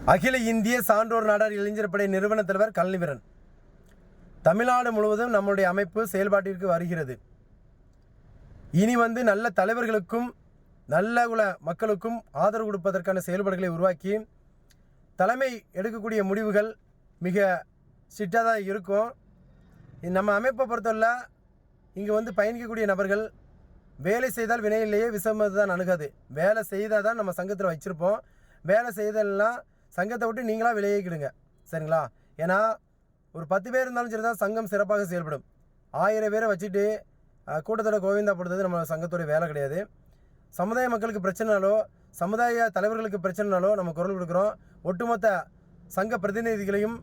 அகில இந்திய சான்றோர் நாடார் இளைஞர் படை நிறுவன தலைவர் கல்விவீரன். தமிழ்நாடு முழுவதும் நம்முடைய அமைப்பு செயல்பாட்டிற்கு வருகிறது. இனி நல்ல தலைவர்களுக்கும் நல்ல குல மக்களுக்கும் ஆதரவு கொடுப்பதற்கான செயல்பாடுகளை உருவாக்கி தலைமை எடுக்கக்கூடிய முடிவுகள் மிக ஸ்ட்ரிக்டாக தான் இருக்கும். நம்ம அமைப்பை பொறுத்தவரை இங்கே பயணிக்கக்கூடிய நபர்கள் வேலை செய்தால் வினையிலேயே விஷமது தான் அணுகாது. வேலை செய்தால் தான் நம்ம சங்கத்தில் வச்சுருப்போம். வேலை செய்தல்லாம் சங்கத்தை விட்டு நீங்களாக விலகிக்கிடுங்க, சரிங்களா? ஏன்னா ஒரு 10 பேர் இருந்தாலும் சரி தான் சங்கம் சிறப்பாக செயல்படும். 1000 பேரை வச்சுட்டு கூட்டத்தோட கோவிந்தா போடுறது நம்ம சங்கத்தோட வேலை கிடையாது. சமுதாய மக்களுக்கு பிரச்சனைனாலோ சமுதாய தலைவர்களுக்கு பிரச்சனைனாலோ நம்ம குரல் கொடுக்குறோம். ஒட்டுமொத்த சங்க பிரதிநிதிகளையும்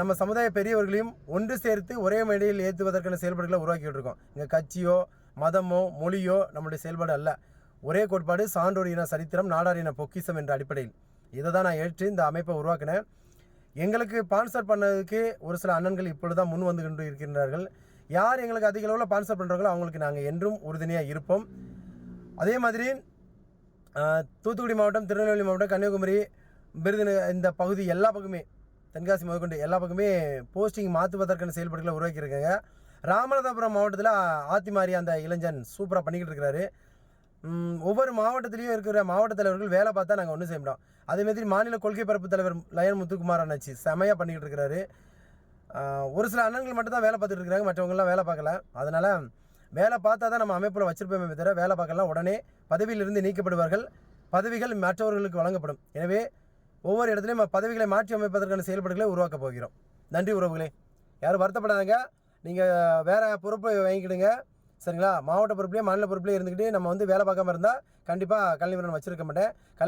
நம்ம சமுதாய பெரியவர்களையும் ஒன்று சேர்த்து ஒரே மேடையில் ஏற்றுவதற்கான செயல்பாடுகளை உருவாக்கிட்டு இருக்கோம். இங்கே கட்சியோ மதமோ மொழியோ நம்முடைய செயல்பாடு அல்ல. ஒரே கோட்பாடு, சான்றோர் இன சரித்திரம், நாடார் இன பொக்கிஷம் என்ற அடிப்படையில் இதை தான் நான் ஏற்று இந்த அமைப்பை உருவாக்கினேன். எங்களுக்கு ஸ்பான்சர் பண்ணதுக்கு ஒரு சில அண்ணன்கள் இப்பொழுது தான் முன் வந்து கொண்டு இருக்கின்றார்கள். யார் எங்களுக்கு அதிக அளவில் ஸ்பான்சர் பண்ணுறாங்களோ அவங்களுக்கு நாங்கள் என்றும் உறுதுணையாக இருப்போம். அதே மாதிரி தூத்துக்குடி மாவட்டம், திருநெல்வேலி மாவட்டம், கன்னியாகுமரி, விருதுநகர் இந்த பகுதி எல்லா பக்கமே, தென்காசி முதற்கொண்டு எல்லா பக்கமே போஸ்டிங் மாற்றுவதற்கான செயல்பாடுகளை உருவாக்கியிருக்காங்க. ராமநாதபுரம் மாவட்டத்தில் ஆத்திமாரி அந்த இளைஞன் சூப்பராக பண்ணிக்கிட்டு இருக்கிறாரு. ஒவ்வொரு மாவட்டத்திலையும் இருக்கிற மாவட்ட தலைவர்கள் வேலை பார்த்தா நாங்கள் ஒன்றும் செய்ய முடியும். அதேமாதிரி மாநில கொள்கை பரப்பு தலைவர் லயன் முத்துக்குமார் அண்ணாச்சி செமையாக பண்ணிக்கிட்டு இருக்கிறாரு. ஒரு சில அண்ணன்கள் மட்டும் தான் வேலை பார்த்துட்டு இருக்கிறாங்க, மற்றவங்களாம் வேலை பார்க்கல. அதனால் வேலை பார்த்தா தான் நம்ம அமைப்பில் வச்சிருப்போமே தவிர வேலை பார்க்கலாம் உடனே பதவியிலிருந்து நீக்கப்படுவார்கள். பதவிகள் மற்றவர்களுக்கு வழங்கப்படும். எனவே ஒவ்வொரு இடத்துலையும் பதவிகளை மாற்றி அமைப்பதற்கான செயல்பாடுகளை உருவாக்க போகிறோம். நன்றி உறவுகளே. யாரும் வருத்தப்படாதங்க. நீங்கள் வேறு பொறுப்பை வாங்கிக்கிடுங்க, சரிங்களா? மாவட்ட பொறுப்புலேயே மாநில பொறுப்புலேயே இருந்துக்கிட்டு நம்ம வேலை பார்க்காம இருந்தால் கண்டிப்பாக கல்விவீரன் வச்சுருக்க மாட்டேன்.